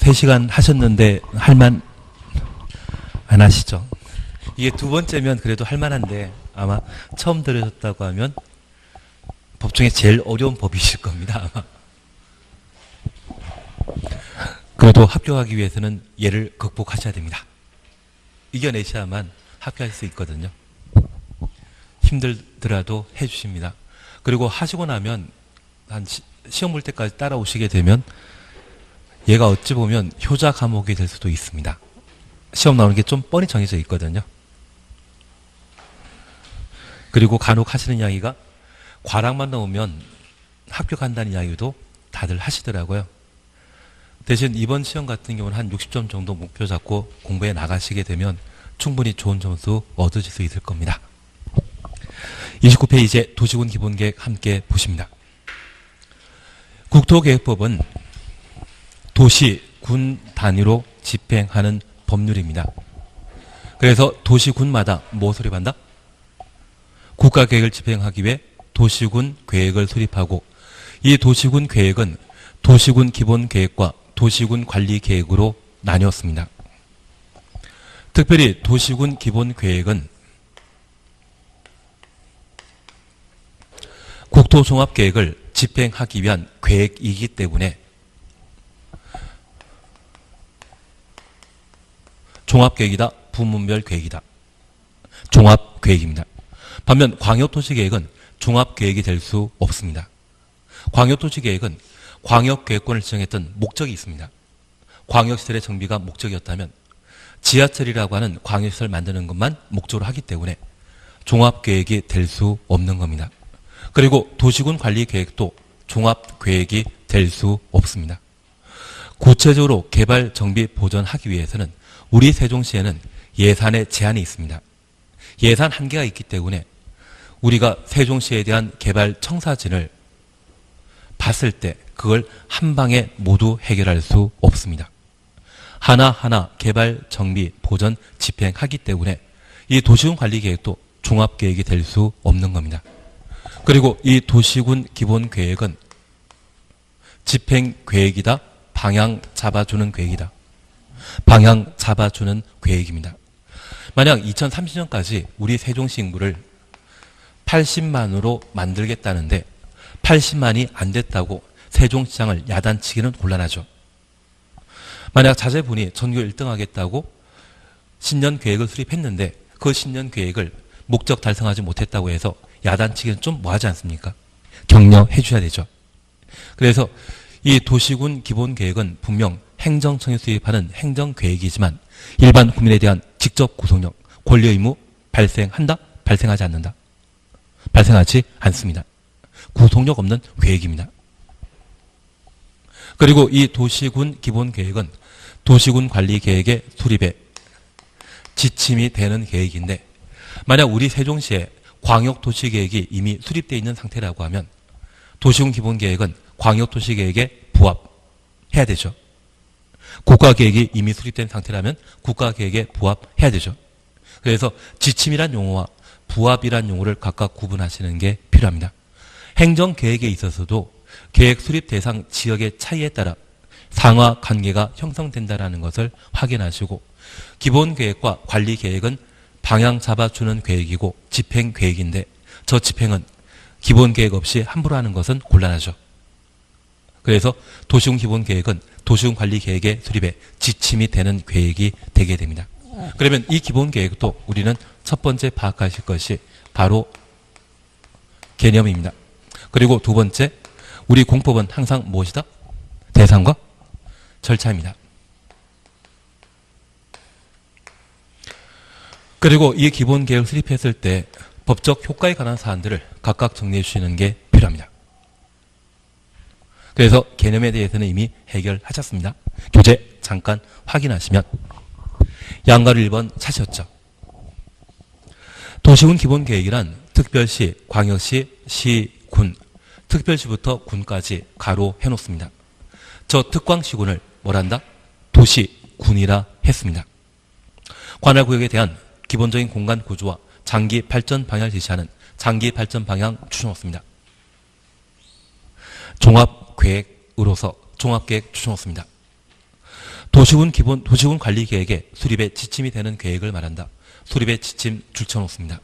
3시간 하셨는데 할만 안 하시죠? 이게 두 번째면 그래도 할만한데 아마 처음 들으셨다고 하면 법 중에 제일 어려운 법이실 겁니다. 아마. 그래도 합격하기 위해서는 얘를 극복하셔야 됩니다. 이겨내셔야만 합격할 수 있거든요. 힘들더라도 해주십니다. 그리고 하시고 나면 한 시험 볼 때까지 따라오시게 되면 얘가 어찌 보면 효자 과목이 될 수도 있습니다. 시험 나오는 게 좀 뻔히 정해져 있거든요. 그리고 간혹 하시는 이야기가 과락만 나오면 합격한다는 이야기도 다들 하시더라고요. 대신 이번 시험 같은 경우는 한 60점 정도 목표 잡고 공부해 나가시게 되면 충분히 좋은 점수 얻으실 수 있을 겁니다. 29페이지에 도시군 기본계획 함께 보십니다. 국토계획법은 도시, 군 단위로 집행하는 법률입니다. 그래서 도시군마다 뭐 수립한다? 국가계획을 집행하기 위해 도시군 계획을 수립하고 이 도시군 계획은 도시군 기본계획과 도시군 관리계획으로 나뉘었습니다. 특별히 도시군 기본계획은 국토종합계획을 집행하기 위한 계획이기 때문에 종합계획이다, 부문별 계획이다. 종합계획입니다. 반면 광역도시계획은 종합계획이 될 수 없습니다. 광역도시계획은 광역계획권을 지정했던 목적이 있습니다. 광역시설의 정비가 목적이었다면 지하철이라고 하는 광역시설 만드는 것만 목적으로 하기 때문에 종합계획이 될 수 없는 겁니다. 그리고 도시군 관리계획도 종합계획이 될 수 없습니다. 구체적으로 개발, 정비, 보전하기 위해서는 우리 세종시에는 예산에 제한이 있습니다. 예산 한계가 있기 때문에 우리가 세종시에 대한 개발 청사진을 봤을 때 그걸 한 방에 모두 해결할 수 없습니다. 하나하나 개발, 정비, 보전, 집행하기 때문에 이 도시군 관리계획도 종합계획이 될 수 없는 겁니다. 그리고 이 도시군 기본계획은 집행계획이다, 방향 잡아주는 계획이다. 방향 잡아주는 계획입니다. 만약 2030년까지 우리 세종시 인구를 80만으로 만들겠다는데 80만이 안 됐다고 세종시장을 야단치기는 곤란하죠. 만약 자제분이 전교 1등 하겠다고 신년 계획을 수립했는데 그 신년 계획을 목적 달성하지 못했다고 해서 야단치기는 좀 뭐하지 않습니까? 격려해 줘야 되죠. 그래서 이 도시군 기본계획은 분명 행정청이 수립하는 행정계획이지만 일반 국민에 대한 직접 구속력, 권리 의무 발생한다? 발생하지 않는다? 발생하지 않습니다. 구속력 없는 계획입니다. 그리고 이 도시군 기본계획은 도시군 관리계획의 수립에 지침이 되는 계획인데 만약 우리 세종시에 광역도시계획이 이미 수립되어 있는 상태라고 하면 도시군 기본계획은 광역도시계획에 부합해야 되죠. 국가계획이 이미 수립된 상태라면 국가계획에 부합해야 되죠. 그래서 지침이란 용어와 부합이란 용어를 각각 구분하시는 게 필요합니다. 행정계획에 있어서도 계획 수립 대상 지역의 차이에 따라 상하 관계가 형성된다는 것을 확인하시고 기본계획과 관리계획은 방향 잡아주는 계획이고 집행계획인데 저 집행은 기본계획 없이 함부로 하는 것은 곤란하죠. 그래서 도시군 기본계획은 도시군 관리계획의 수립에 지침이 되는 계획이 되게 됩니다. 그러면 이 기본계획도 우리는 첫 번째 파악하실 것이 바로 개념입니다. 그리고 두 번째, 우리 공법은 항상 무엇이다? 대상과 절차입니다. 그리고 이 기본계획을 수립했을 때 법적 효과에 관한 사안들을 각각 정리해 주시는 게 필요합니다. 그래서 개념에 대해서는 이미 해결하셨습니다. 교재 잠깐 확인하시면 양가로 1번 찾으셨죠. 도시군 기본계획이란 특별시, 광역시, 시, 군, 특별시부터 군까지 가로 해놓습니다. 저 특광시군을 뭐란다? 도시, 군이라 했습니다. 관할구역에 대한 기본적인 공간 구조와 장기 발전 방향을 제시하는 장기 발전 방향 추정했습니다. 종합계획으로서 종합계획 추정했습니다. 도시군 관리 계획의 수립의 지침이 되는 계획을 말한다. 수립의 지침 줄쳐놓습니다.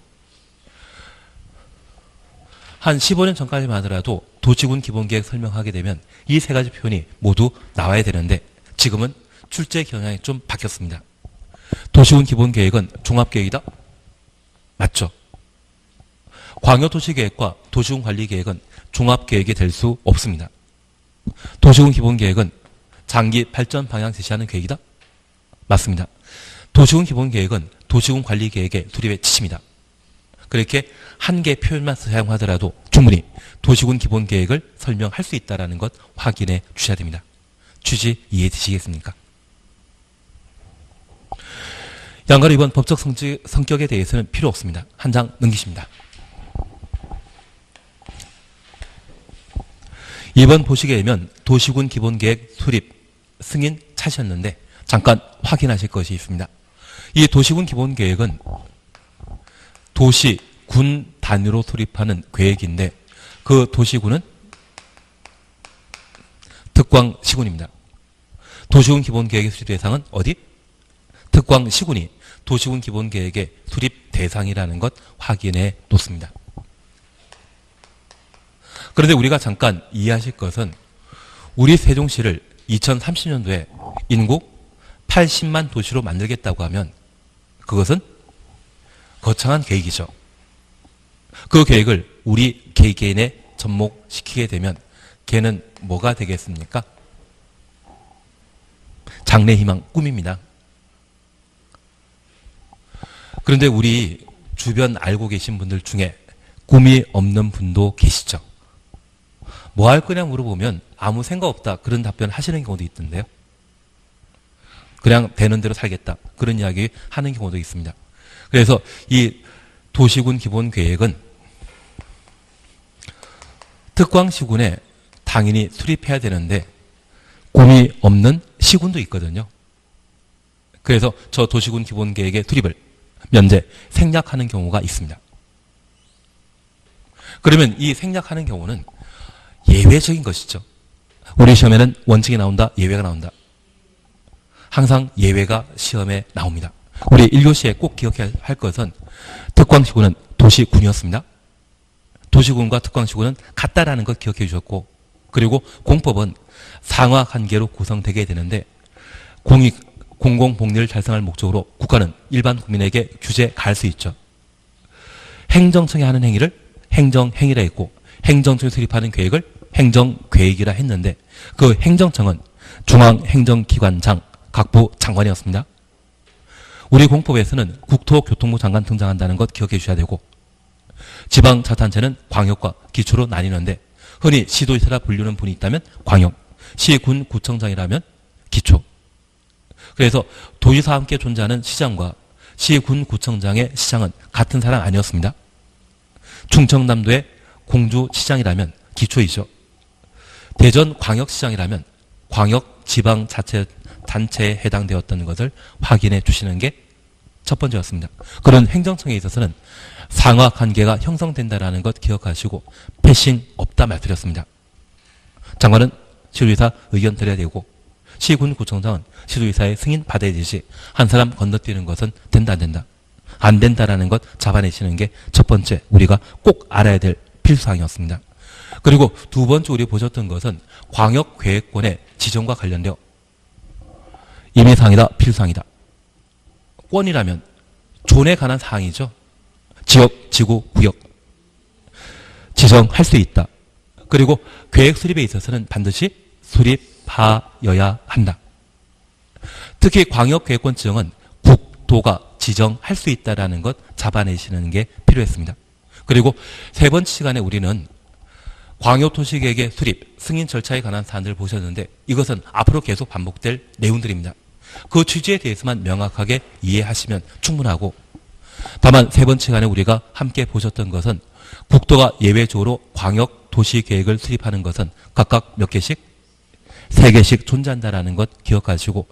한 15년 전까지만 하더라도 도시군 기본계획 설명하게 되면 이 세 가지 표현이 모두 나와야 되는데 지금은 출제 경향이 좀 바뀌었습니다. 도시군 기본계획은 종합계획이다? 맞죠? 광역도시계획과 도시군 관리계획은 종합계획이 될 수 없습니다. 도시군 기본계획은 장기 발전 방향 제시하는 계획이다? 맞습니다. 도시군 기본계획은 도시군 관리계획의 수립의 지침이다. 그렇게 한 개 표현만 사용하더라도 충분히 도시군 기본계획을 설명할 수 있다는 것 확인해 주셔야 됩니다. 취지 이해되시겠습니까? 양가로 이번 법적 성격에 대해서는 필요 없습니다. 한 장 넘기십니다. 이번 보시게 되면 도시군 기본계획 수립 승인 차셨는데 잠깐 확인하실 것이 있습니다. 이 도시군 기본계획은 도시, 군 단위로 수립하는 계획인데 그 도시군은 특광시군입니다. 도시군 기본계획의 수립 대상은 어디? 특광시군이 도시군 기본계획의 수립 대상이라는 것 확인해 놓습니다. 그런데 우리가 잠깐 이해하실 것은 우리 세종시를 2030년도에 인구 80만 도시로 만들겠다고 하면 그것은 거창한 계획이죠. 그 계획을 우리 개개인에 접목시키게 되면 걔는 뭐가 되겠습니까? 장래희망 꿈입니다. 그런데 우리 주변 알고 계신 분들 중에 꿈이 없는 분도 계시죠. 뭐 할 거냐 물어보면 아무 생각 없다 그런 답변 하시는 경우도 있던데요. 그냥 되는 대로 살겠다 그런 이야기 하는 경우도 있습니다. 그래서 이 도시군 기본계획은 특광시군에 당연히 수립해야 되는데 꿈이 없는 시군도 있거든요. 그래서 저 도시군 기본계획의 수립을 면제, 생략하는 경우가 있습니다. 그러면 이 생략하는 경우는 예외적인 것이죠. 우리 시험에는 원칙이 나온다, 예외가 나온다. 항상 예외가 시험에 나옵니다. 우리 1교시에 꼭 기억해야 할 것은 특광시군은 도시군이었습니다. 도시군과 특광시군은 같다라는 것 기억해 주셨고 그리고 공법은 상하 관계로 구성되게 되는데 공공복리를 달성할 목적으로 국가는 일반 국민에게 규제 가할 수 있죠. 행정청이 하는 행위를 행정행위라 했고 행정청이 수립하는 계획을 행정계획이라 했는데 그 행정청은 중앙행정기관장 각부 장관이었습니다. 우리 공법에서는 국토교통부 장관 등장한다는 것 기억해 주셔야 되고 지방자치단체는 광역과 기초로 나뉘는데 흔히 시도지사라 불리는 분이 있다면 광역, 시군 구청장이라면 기초. 그래서 도지사와 함께 존재하는 시장과 시군 구청장의 시장은 같은 사람 아니었습니다. 충청남도의 공주시장이라면 기초이죠. 대전 광역시장이라면 광역 지방자치단체에 해당되었던 것을 확인해 주시는 게 첫 번째였습니다. 그런 행정청에 있어서는 상하 관계가 형성된다는 것 기억하시고 패싱 없다 말씀드렸습니다. 장관은 시도지사 의견 드려야 되고 시군 구청장은 시도지사의 승인 받아야 되지 한 사람 건너뛰는 것은 된다 안 된다. 안 된다라는 것 잡아내시는 게 첫 번째 우리가 꼭 알아야 될 필수사항이었습니다. 그리고 두 번째 우리 보셨던 것은 광역계획권의 지정과 관련되어 임의사항이다 필수사항이다. 권이라면 존에 관한 사항이죠. 지역, 지구, 구역 지정할 수 있다. 그리고 계획 수립에 있어서는 반드시 수립하여야 한다. 특히 광역계획권 지정은 국토가 지정할 수 있다는 것 잡아내시는 게 필요했습니다. 그리고 세 번째 시간에 우리는 광역도시계획의 수립, 승인 절차에 관한 사안들을 보셨는데 이것은 앞으로 계속 반복될 내용들입니다. 그 취지에 대해서만 명확하게 이해하시면 충분하고 다만 세 번째 시간에 우리가 함께 보셨던 것은 국토가 예외적으로 광역도시계획을 수립하는 것은 각각 몇 개씩? 3개씩 존재한다는 것 기억하시고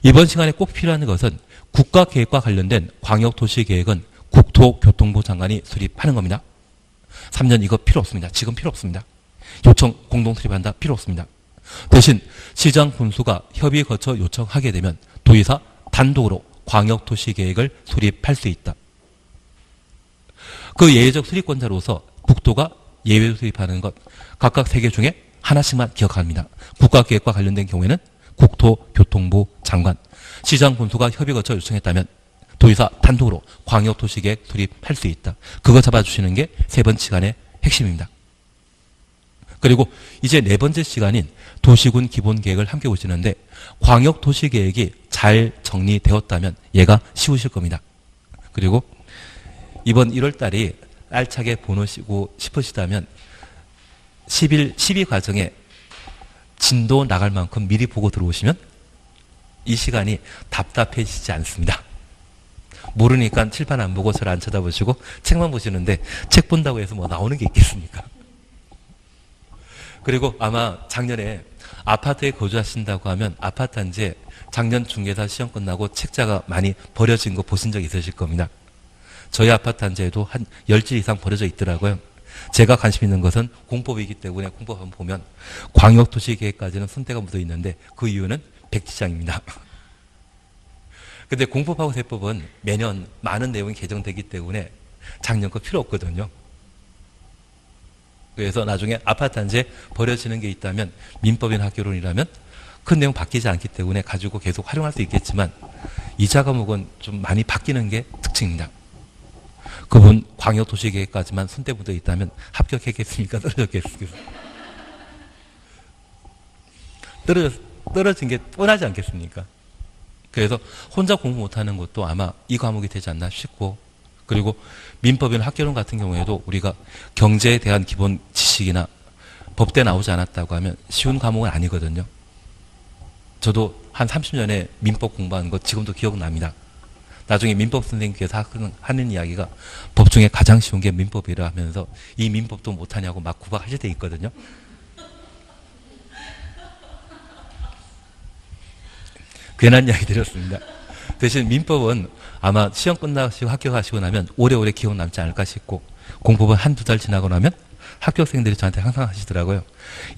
이번 시간에 꼭 필요한 것은 국가계획과 관련된 광역도시계획은 국토교통부 장관이 수립하는 겁니다. 3년 이거 필요 없습니다. 지금 필요 없습니다. 요청 공동 수립한다 필요 없습니다. 대신 시장 군수가 협의 거쳐 요청하게 되면 도의사 단독으로 광역도시계획을 수립할 수 있다. 그 예외적 수립권자로서 국토가 예외로 수립하는 것 각각 3개 중에 하나씩만 기억합니다. 국가계획과 관련된 경우에는 국토교통부 장관, 시장 군수가 협의 거쳐 요청했다면 도의사 단독으로 광역도시계획 수립할 수 있다. 그거 잡아주시는 게 3번 시간의 핵심입니다. 그리고 이제 4번째 시간인 도시군 기본계획을 함께 보시는데 광역도시계획이 잘 정리되었다면 얘가 쉬우실 겁니다. 그리고 이번 1월 달이 알차게 보내시고 싶으시다면 12 과정에 진도 나갈 만큼 미리 보고 들어오시면 이 시간이 답답해지지 않습니다. 모르니까 칠판 안 보고 저를 안 쳐다보시고 책만 보시는데 책 본다고 해서 뭐 나오는 게 있겠습니까? 그리고 아마 작년에 아파트에 거주하신다고 하면 아파트 단지에 작년 중개사 시험 끝나고 책자가 많이 버려진 거 보신 적 있으실 겁니다. 저희 아파트 단지에도 한 10지 이상 버려져 있더라고요. 제가 관심 있는 것은 공법이기 때문에 공법 한번 보면 광역도시계획까지는 손때가 묻어 있는데 그 이유는 100지장입니다. 근데 공법하고 세법은 매년 많은 내용이 개정되기 때문에 작년 거 필요 없거든요. 그래서 나중에 아파트 단지에 버려지는 게 있다면 민법이나 학교론이라면 큰 내용 바뀌지 않기 때문에 가지고 계속 활용할 수 있겠지만 이자 과목은 좀 많이 바뀌는 게 특징입니다. 그분 광역도시계획까지만 손때 묻어 있다면 합격했겠습니까? 떨어졌겠습니까? 떨어진 게 뻔하지 않겠습니까? 그래서 혼자 공부 못하는 것도 아마 이 과목이 되지 않나 싶고, 그리고 민법이나 학교론 같은 경우에도 우리가 경제에 대한 기본 지식이나 법대 나오지 않았다고 하면 쉬운 과목은 아니거든요. 저도 한 30년에 민법 공부한 거 지금도 기억납니다. 나중에 민법 선생님께서 하는 이야기가 법 중에 가장 쉬운 게 민법이라 하면서 이 민법도 못하냐고 막 구박하실 때 있거든요. 괜한 이야기 드렸습니다. 대신 민법은 아마 시험 끝나시고 합격하시고 나면 오래오래 기억 남지 않을까 싶고, 공법은 한두 달 지나고 나면 합격생들이 저한테 항상 하시더라고요.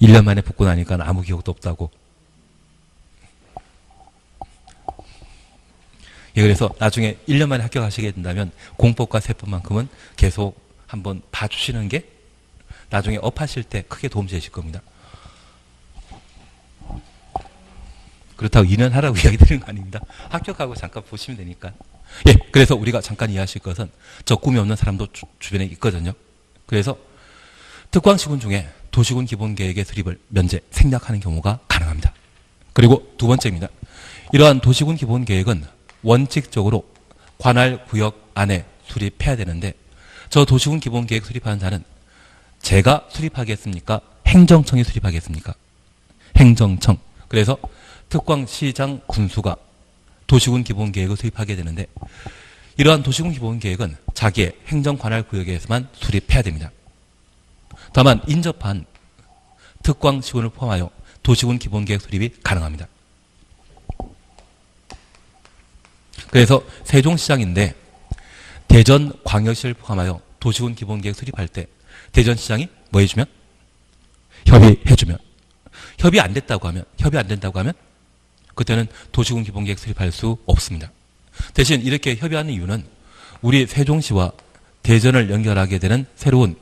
1년 만에 붙고 나니까 아무 기억도 없다고. 예, 그래서 나중에 1년 만에 합격하시게 된다면 공법과 세법만큼은 계속 한번 봐주시는 게 나중에 업하실 때 크게 도움 되실 겁니다. 그렇다고 2년 하라고 이야기 드리는 거 아닙니다. 합격하고 잠깐 보시면 되니까. 예, 그래서 우리가 잠깐 이해하실 것은 저 꿈이 없는 사람도 주변에 있거든요. 그래서 특광시군 중에 도시군 기본계획의 수립을 면제, 생략하는 경우가 가능합니다. 그리고 두 번째입니다. 이러한 도시군 기본계획은 원칙적으로 관할 구역 안에 수립해야 되는데, 저 도시군 기본계획 수립하는 자는 제가 수립하겠습니까? 행정청이 수립하겠습니까? 행정청. 그래서 특광시장 군수가 도시군 기본계획을 수립하게 되는데, 이러한 도시군 기본계획은 자기의 행정관할구역에서만 수립해야 됩니다. 다만 인접한 특광시군을 포함하여 도시군 기본계획 수립이 가능합니다. 그래서 세종시장인데 대전광역시를 포함하여 도시군 기본계획 수립할 때 대전시장이 뭐 해주면? 협의해주면. 협의 안 된다고 하면 그때는 도시군 기본계획 수립할 수 없습니다. 대신 이렇게 협의하는 이유는 우리 세종시와 대전을 연결하게 되는 새로운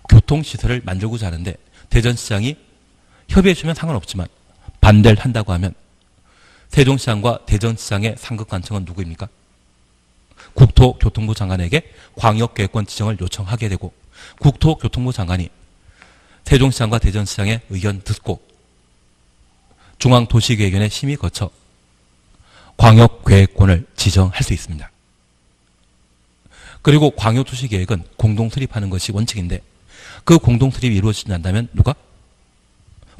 교통시설을 만들고자 하는데, 대전시장이 협의해주면 상관없지만 반대를 한다고 하면 세종시장과 대전시장의 상급관청은 누구입니까? 국토교통부 장관에게 광역계획권 지정을 요청하게 되고, 국토교통부 장관이 세종시장과 대전시장의 의견 듣고 중앙도시계획위원회 심의 거쳐 광역계획권을 지정할 수 있습니다. 그리고 광역도시계획은 공동수립하는 것이 원칙인데, 그 공동수립이 이루어지지 않는다면 누가?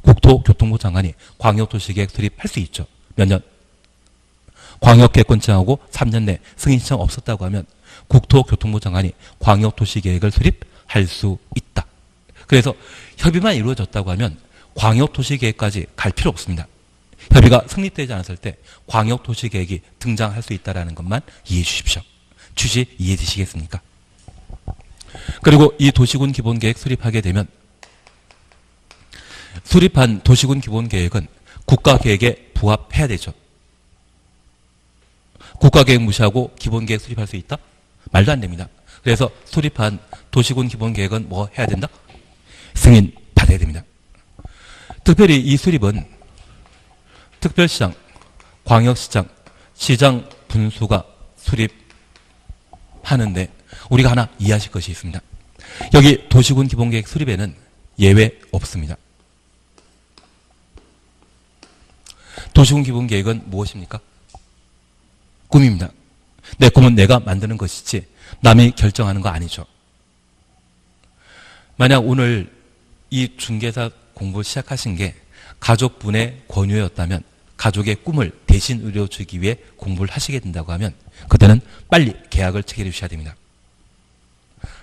국토교통부 장관이 광역도시계획 수립할 수 있죠. 몇 년? 광역계획권 지정하고 3년 내 승인 신청 없었다고 하면 국토교통부 장관이 광역도시계획을 수립할 수 있다. 그래서 협의만 이루어졌다고 하면 광역도시계획까지 갈 필요 없습니다. 협의가 성립되지 않았을 때 광역도시계획이 등장할 수 있다는 것만 이해해 주십시오. 취지 이해되시겠습니까? 그리고 이 도시군 기본계획 수립하게 되면 수립한 도시군 기본계획은 국가계획에 부합해야 되죠. 국가계획 무시하고 기본계획 수립할 수 있다? 말도 안 됩니다. 그래서 수립한 도시군 기본계획은 뭐 해야 된다? 승인 받아야 됩니다. 특별히 이 수립은 특별시장, 광역시장, 시장 분수가 수립하는데 우리가 하나 이해하실 것이 있습니다. 여기 도시군 기본계획 수립에는 예외 없습니다. 도시군 기본계획은 무엇입니까? 꿈입니다. 내 꿈은 내가 만드는 것이지 남이 결정하는 거 아니죠. 만약 오늘 이 중개사 공부를 시작하신 게 가족분의 권유였다면 가족의 꿈을 대신 이루어주기 위해 공부를 하시게 된다고 하면 그때는 빨리 계약을 체결해 주셔야 됩니다.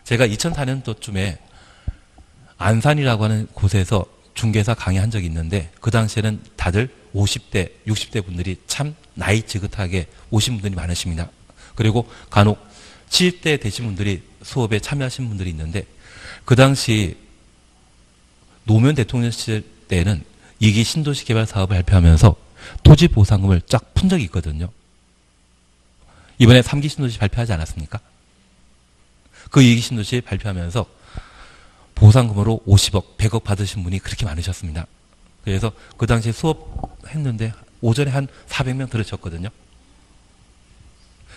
제가 2004년도쯤에 안산이라고 하는 곳에서 중개사 강의한 적이 있는데 그 당시에는 다들 50대, 60대 분들이 참 나이 지긋하게 오신 분들이 많으십니다. 그리고 간혹 70대 되신 분들이 수업에 참여하신 분들이 있는데 그 당시 노무현 대통령 시절 때는 2기 신도시 개발 사업을 발표하면서 토지 보상금을 쫙 푼 적이 있거든요. 이번에 3기 신도시 발표하지 않았습니까? 그 2기 신도시 발표하면서 보상금으로 50억, 100억 받으신 분이 그렇게 많으셨습니다. 그래서 그 당시에 수업했는데 오전에 한 400명 들으셨거든요.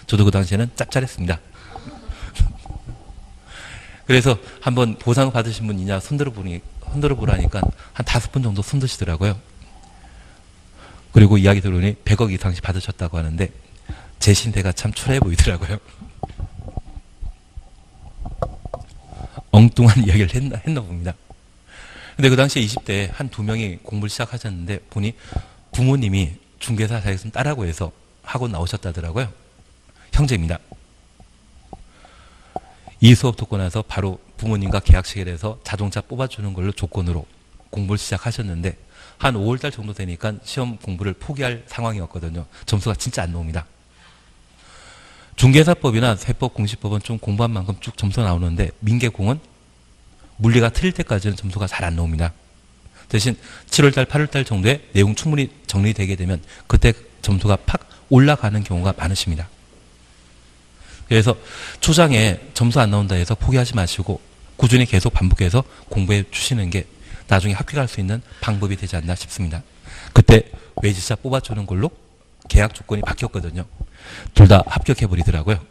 저도 그 당시에는 짭짤했습니다. 그래서 한번 보상 받으신 분 있냐 흔들어 보라니까 한 5분 정도 손드시더라고요. 그리고 이야기 들으니 100억 이상씩 받으셨다고 하는데 제 신대가 참 초라해 보이더라고요. 엉뚱한 이야기를 했나 봅니다. 근데 그 당시에 20대에 한 2명이 공부를 시작하셨는데 보니 부모님이 중개사 자격증 따라고 해서 학원 나오셨다더라고요. 형제입니다. 이 수업 듣고 나서 바로 부모님과 계약 체결해서 자동차 뽑아주는 걸로 조건으로 공부를 시작하셨는데 한 5월달 정도 되니까 시험 공부를 포기할 상황이었거든요. 점수가 진짜 안 나옵니다. 중개사법이나 세법, 공시법은 좀 공부한 만큼 쭉 점수가 나오는데 민계공은 물리가 틀릴 때까지는 점수가 잘 안 나옵니다. 대신 7월달, 8월달 정도에 내용 충분히 정리되게 되면 그때 점수가 팍 올라가는 경우가 많으십니다. 그래서 초장에 점수 안 나온다 해서 포기하지 마시고 꾸준히 계속 반복해서 공부해 주시는 게 나중에 합격할 수 있는 방법이 되지 않나 싶습니다. 그때 외지차 뽑아주는 걸로 계약 조건이 바뀌었거든요. 둘 다 합격해버리더라고요.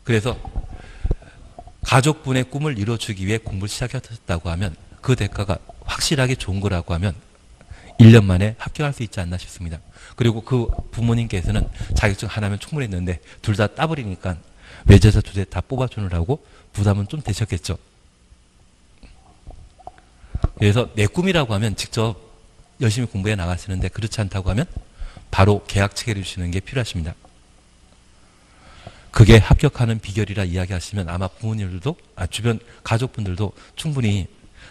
그래서 가족분의 꿈을 이루어주기 위해 공부를 시작하셨다고 하면 그 대가가 확실하게 좋은 거라고 하면 1년 만에 합격할 수 있지 않나 싶습니다. 그리고 그 부모님께서는 자격증 하나면 충분했는데 둘 다 따버리니까 외제차 2대 다 뽑아주느라고 부담은 좀 되셨겠죠. 그래서 내 꿈이라고 하면 직접 열심히 공부해 나가시는데 그렇지 않다고 하면 바로 계약 체결해 주시는 게 필요하십니다. 그게 합격하는 비결이라 이야기하시면 아마 부모님들도 주변 가족분들도 충분히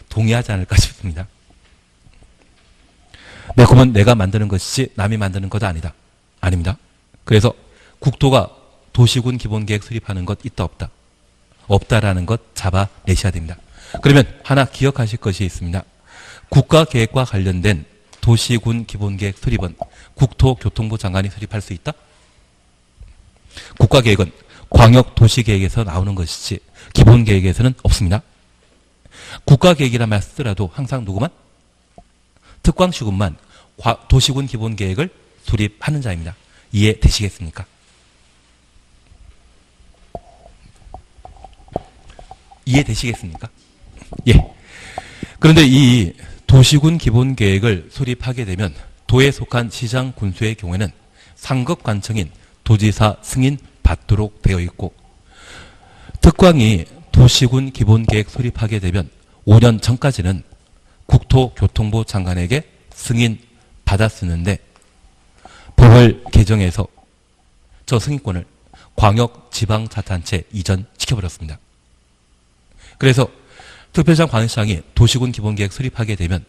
동의하지 않을까 싶습니다. 내 꿈은 내가 만드는 것이지 남이 만드는 것 아니다. 아닙니다. 그래서 국토가 도시군 기본계획 수립하는 것 있다 없다. 없다라는 것 잡아내셔야 됩니다. 그러면 하나 기억하실 것이 있습니다. 국가계획과 관련된 도시군 기본계획 수립은 국토교통부 장관이 수립할 수 있다? 국가계획은 광역도시계획에서 나오는 것이지 기본계획에서는 없습니다. 국가계획이라 말 쓰더라도 항상 누구만? 특광시군만 도시군 기본계획을 수립하는 자입니다. 이해되시겠습니까? 이해되시겠습니까? 예. 그런데 이 도시군 기본계획을 수립하게 되면 도에 속한 시장 군수의 경우에는 상급관청인 도지사 승인 받도록 되어 있고 특광이 도시군 기본계획 수립하게 되면 5년 전까지는 국토교통부 장관에게 승인 받았었는데 법을 개정해서 저 승인권을 광역지방자치단체 이전시켜버렸습니다. 그래서 특별시장 광역시장이 도시군 기본계획 수립하게 되면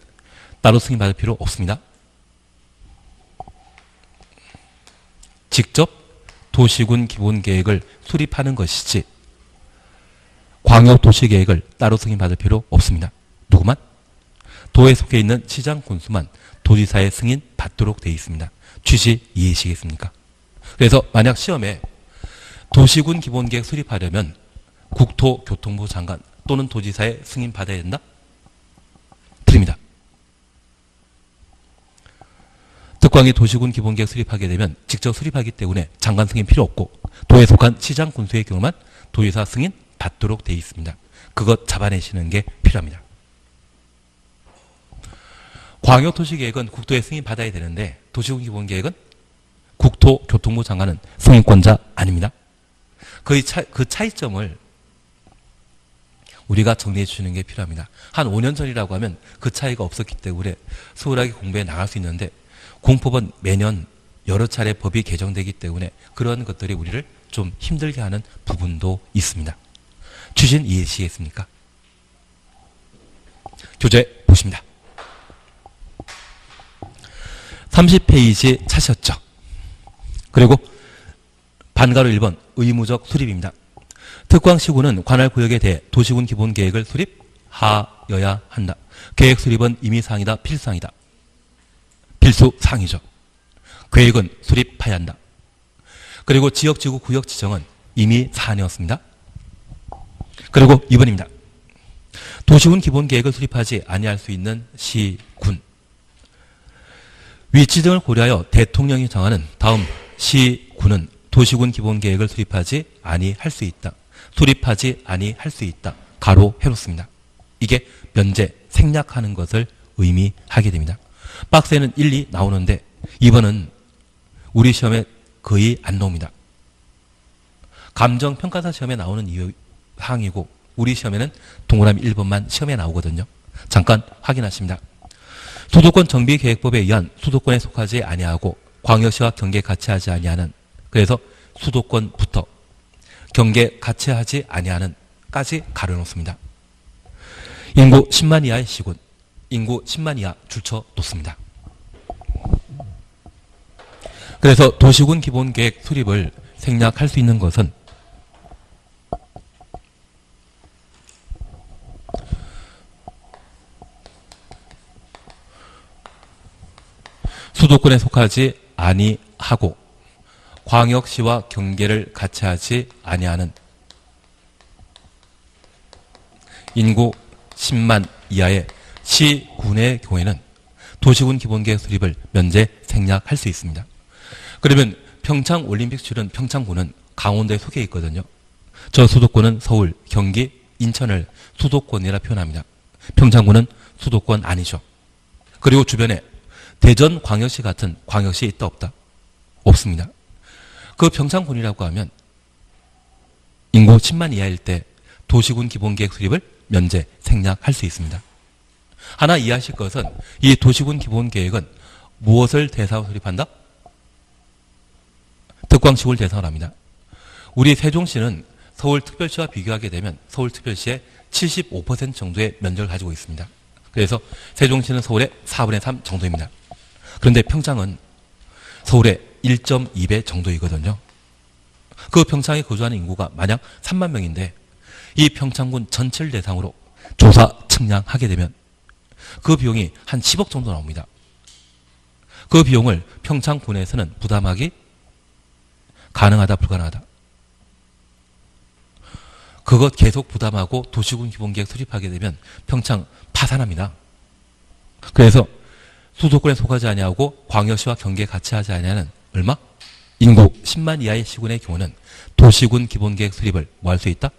따로 승인받을 필요 없습니다. 직접 도시군 기본계획을 수립하는 것이지 광역도시계획을 따로 승인받을 필요 없습니다. 누구만? 도에 속해 있는 시장 군수만 도지사의 승인 받도록 되어 있습니다. 취지 이해하시겠습니까? 그래서 만약 시험에 도시군 기본계획 수립하려면 국토교통부 장관 또는 도지사의 승인 받아야 된다? 드립니다. 특광이 도시군 기본계획 수립하게 되면 직접 수립하기 때문에 장관 승인 필요 없고 도에 속한 시장 군수의 경우만 도지사 승인 받도록 되어 있습니다. 그것 잡아내시는 게 필요합니다. 광역도시계획은 국토의 승인 받아야 되는데 도시군 기본계획은 국토교통부 장관은 승인권자 아닙니다. 그 차이점을 우리가 정리해 주시는 게 필요합니다. 한 5년 전이라고 하면 그 차이가 없었기 때문에 수월하게 공부해 나갈 수 있는데 공법은 매년 여러 차례 법이 개정되기 때문에 그런 것들이 우리를 좀 힘들게 하는 부분도 있습니다. 취지는 이해하시겠습니까? 교재 보십니다. 30페이지 찾으셨죠? 그리고 반가로 1번 의무적 수립입니다. 특광시군은 관할 구역에 대해 도시군 기본계획을 수립하여야 한다. 계획 수립은 임의사항이다. 필수사항이다. 필수사항이죠. 계획은 수립해야 한다. 그리고 지역지구 구역 지정은 임의사안이었습니다. 그리고 2번입니다. 도시군 기본계획을 수립하지 아니할 수 있는 시군. 위치 등을 고려하여 대통령이 정하는 다음 시군은 도시군 기본계획을 수립하지 아니할 수 있다. 수립하지 아니할 수 있다. 가로 해놓습니다. 이게 면제, 생략하는 것을 의미하게 됩니다. 박스에는 1, 2 나오는데 2번은 우리 시험에 거의 안 나옵니다. 감정평가사 시험에 나오는 사항이고 우리 시험에는 동그라미 1번만 시험에 나오거든요. 잠깐 확인하십니다. 수도권 정비계획법에 의한 수도권에 속하지 아니하고 광역시와 경계 같이 하지 아니하는, 그래서 수도권부터 경계 같이 하지 아니하는 까지 가려놓습니다. 인구 10만 이하의 시군, 인구 10만 이하 줄쳐 놓습니다. 그래서 도시군 기본계획 수립을 생략할 수 있는 것은 수도권에 속하지 아니하고 광역시와 경계를 같이 하지 아니하는 인구 10만 이하의 시군의 경우에는 도시군 기본계획 수립을 면제 생략할 수 있습니다. 그러면 평창올림픽 치른 평창군은 강원도에 속해 있거든요. 저 수도권은 서울, 경기, 인천을 수도권이라 표현합니다. 평창군은 수도권 아니죠. 그리고 주변에 대전광역시 같은 광역시 있다 없다? 없습니다. 그 평창군이라고 하면 인구 10만 이하일 때 도시군 기본계획 수립을 면제 생략할 수 있습니다. 하나 이해하실 것은 이 도시군 기본계획은 무엇을 대상으로 수립한다? 특광시군을 대상으로 합니다. 우리 세종시는 서울특별시와 비교하게 되면 서울특별시의 75% 정도의 면적을 가지고 있습니다. 그래서 세종시는 서울의 4분의 3 정도입니다. 그런데 평창은 서울의 1.2배 정도이거든요. 그 평창에 거주하는 인구가 만약 3만 명인데 이 평창군 전체를 대상으로 조사 측량하게 되면 그 비용이 한 10억 정도 나옵니다. 그 비용을 평창군에서는 부담하기 가능하다 불가능하다? 그것 계속 부담하고 도시군 기본계획 수립하게 되면 평창 파산합니다. 그래서 수도권에 속하지 아니하고 광역시와 경계 같이 하지 아니하는 얼마? 인구 10만 이하의 시군의 경우는 도시군 기본계획 수립을 뭐 할 수 있다?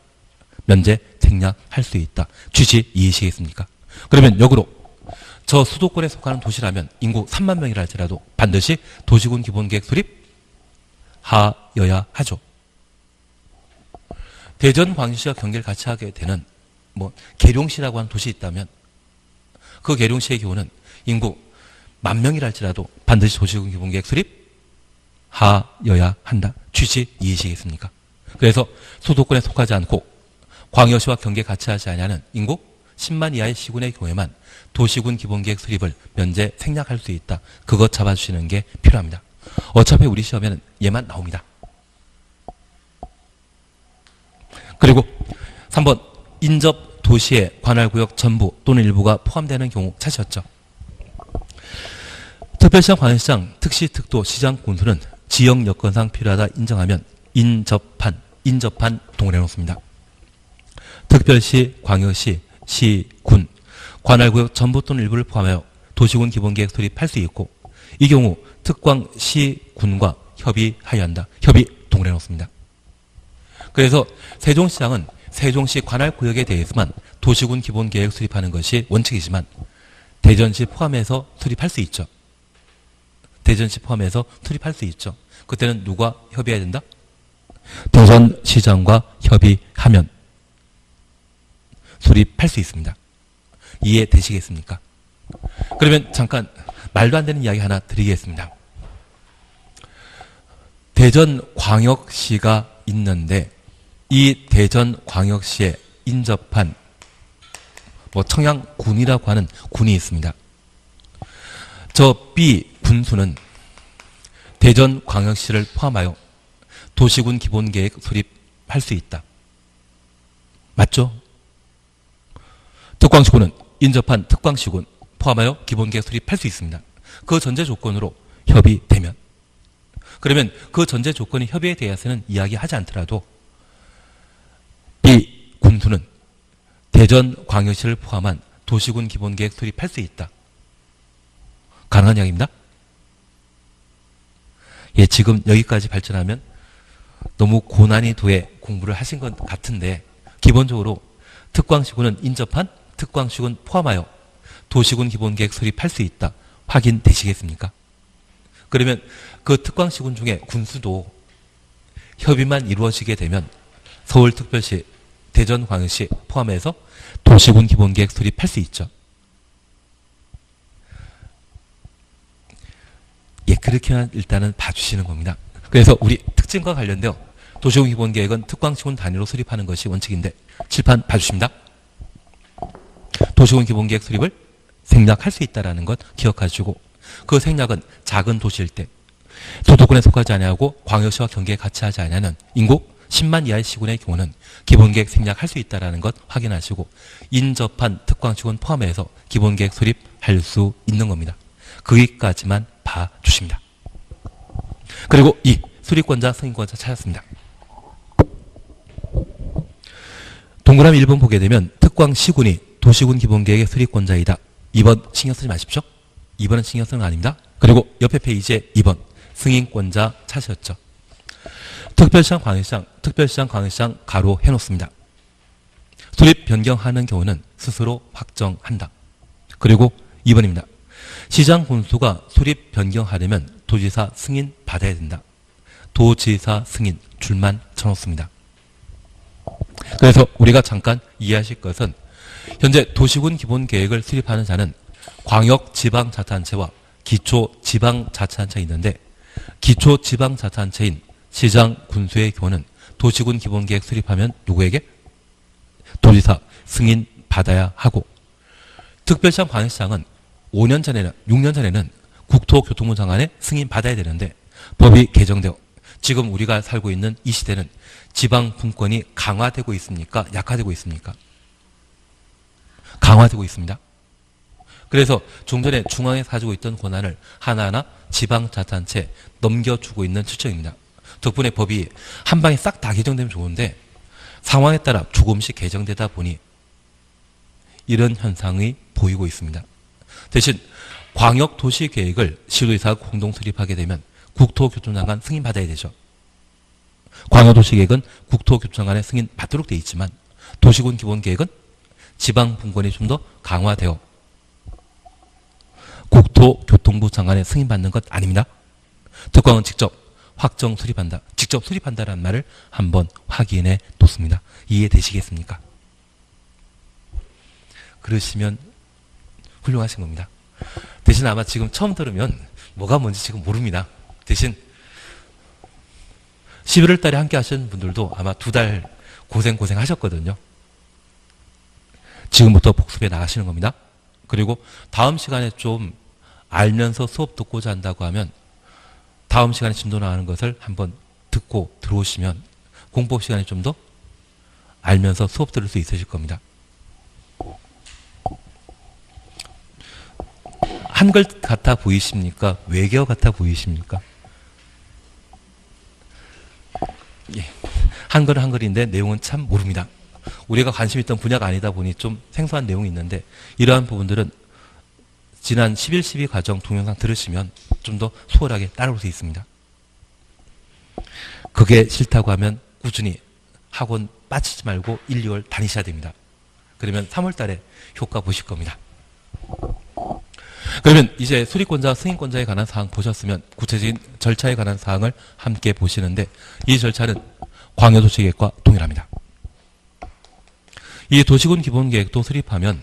면제 생략할 수 있다. 취지 이해하시겠습니까? 그러면 역으로 저 수도권에 속하는 도시라면 인구 3만 명이라 할지라도 반드시 도시군 기본계획 수립 하여야 하죠. 대전 광역시와 경계를 같이 하게 되는 계룡시라고 하는 도시 있다면 그 계룡시의 경우는 인구 10,000명이라 할지라도 반드시 도시군 기본계획 수립 하여야 한다. 취지 이해하시겠습니까? 그래서 수도권에 속하지 않고 광역시와 경계 같이 하지 아니하는 인구 10만 이하의 시군의 경우에만 도시군 기본계획 수립을 면제 생략할 수 있다. 그것 잡아주시는 게 필요합니다. 어차피 우리 시험에는 얘만 나옵니다. 그리고 3번 인접 도시의 관할구역 전부 또는 일부가 포함되는 경우 차시였죠. 특별시장, 광역시장, 특시, 특도, 시장, 군수는 지역 여건상 필요하다 인정하면 인접한 동원해 놓습니다. 특별시, 광역시, 시, 군, 관할구역 전부 또는 일부를 포함하여 도시군 기본계획 수립할 수 있고 이 경우 특광, 시, 군과 협의하여야 한다. 협의 동원해 놓습니다. 그래서 세종시장은 세종시 관할구역에 대해서만 도시군 기본계획 수립하는 것이 원칙이지만 대전시 포함해서 수립할 수 있죠. 대전시 포함해서 수립할 수 있죠. 그때는 누가 협의해야 된다? 대전시장과 협의하면 수립할 수 있습니다. 이해되시겠습니까? 그러면 잠깐 말도 안 되는 이야기 하나 드리겠습니다. 대전광역시가 있는데 이 대전광역시에 인접한 청양군이라고 하는 군이 있습니다. 저 B 군수는 대전광역시를 포함하여 도시군 기본계획 수립할 수 있다. 맞죠? 특광시군은 인접한 특광시군 포함하여 기본계획 수립할 수 있습니다. 그 전제 조건으로 협의되면. 그러면 그 전제 조건이 협의에 대해서는 이야기하지 않더라도 이 군수는 대전광역시를 포함한 도시군 기본계획 수립할 수 있다. 가능한 이야기입니다. 예, 지금 여기까지 발전하면 너무 고난이도의 공부를 하신 것 같은데 기본적으로 특광시군은 인접한 특광시군 포함하여 도시군 기본계획 수립할 수 있다. 확인되시겠습니까? 그러면 그 특광시군 중에 군수도 협의만 이루어지게 되면 서울특별시, 대전광역시 포함해서 도시군 기본계획 수립할 수 있죠. 예, 그렇게만 일단은 봐주시는 겁니다. 그래서 우리 특징과 관련되어 도시군 기본계획은 특광시군 단위로 수립하는 것이 원칙인데 칠판 봐주십니다. 도시군 기본계획 수립을 생략할 수 있다는 것 기억하시고 그 생략은 작은 도시일 때 수도권에 속하지 아니하고 광역시와 경계에 같이 하지 아니하는 인구 10만 이하의 시군의 경우는 기본계획 생략할 수 있다는 것 확인하시고 인접한 특광시군 포함해서 기본계획 수립할 수 있는 겁니다. 거기까지만 봐주십니다. 그리고 이 수립권자, 승인권자 찾았습니다. 동그라미 1번 보게 되면 특광시군이 도시군 기본계획의 수립권자이다. 2번 신경 쓰지 마십시오. 2번은 신경 쓰는 거 아닙니다. 그리고 옆에 페이지에 2번 승인권자 찾으셨죠. 특별시장, 광역시장 가로 해놓습니다. 수립 변경하는 경우는 스스로 확정한다. 그리고 2번입니다. 시장 군수가 수립 변경하려면 도지사 승인 받아야 된다. 도지사 승인 줄만 쳐놓습니다. 그래서 우리가 잠깐 이해하실 것은 현재 도시군 기본계획을 수립하는 자는 광역지방자치단체와 기초지방자치단체가 있는데 기초지방자치단체인 시장 군수의 경우는 도시군 기본계획 수립하면 누구에게? 도지사 승인 받아야 하고 특별시장, 광역시장은 5년 전에는 6년 전에는 국토교통부 장관의 승인 받아야 되는데 법이 개정되어 지금 우리가 살고 있는 이 시대는 지방 분권이 강화되고 있습니까? 약화되고 있습니까? 강화되고 있습니다. 그래서 종전에 중앙에서 가지고 있던 권한을 하나하나 지방자치단체에 넘겨주고 있는 실정입니다. 덕분에 법이 한 방에 싹 다 개정되면 좋은데 상황에 따라 조금씩 개정되다 보니 이런 현상이 보이고 있습니다. 대신 광역도시계획을 시도지사가 공동 수립하게 되면 국토교통장관 승인 받아야 되죠. 광역도시계획은 국토교통장관의 승인 받도록 되어 있지만 도시군 기본계획은 지방분권이 좀 더 강화되어 국토교통부 장관의 승인받는 것 아닙니다. 특광은 직접 확정 수립한다. 직접 수립한다라는 말을 한번 확인해 놓습니다. 이해되시겠습니까? 그러시면 훌륭하신 겁니다. 대신 아마 지금 처음 들으면 뭐가 뭔지 지금 모릅니다. 대신 11월 달에 함께 하시는 분들도 아마 2달 고생 하셨거든요. 지금부터 복습에 나가시는 겁니다. 그리고 다음 시간에 좀 알면서 수업 듣고자 한다고 하면 다음 시간에 진도 나가는 것을 한번 듣고 들어오시면 공부 시간에 좀 더 알면서 수업 들을 수 있으실 겁니다. 한글 같아 보이십니까? 외계어 같아 보이십니까? 예. 한글은 한글인데 내용은 참 모릅니다. 우리가 관심 있던 분야가 아니다 보니 좀 생소한 내용이 있는데 이러한 부분들은 지난 11, 12 과정 동영상 들으시면 좀 더 수월하게 따라올 수 있습니다. 그게 싫다고 하면 꾸준히 학원 빠지지 말고 1, 2월 다니셔야 됩니다. 그러면 3월 달에 효과 보실 겁니다. 그러면 이제 수리권자, 승인권자에 관한 사항 보셨으면 구체적인 절차에 관한 사항을 함께 보시는데 이 절차는 광역도시계획과 동일합니다. 이 도시군 기본계획도 수립하면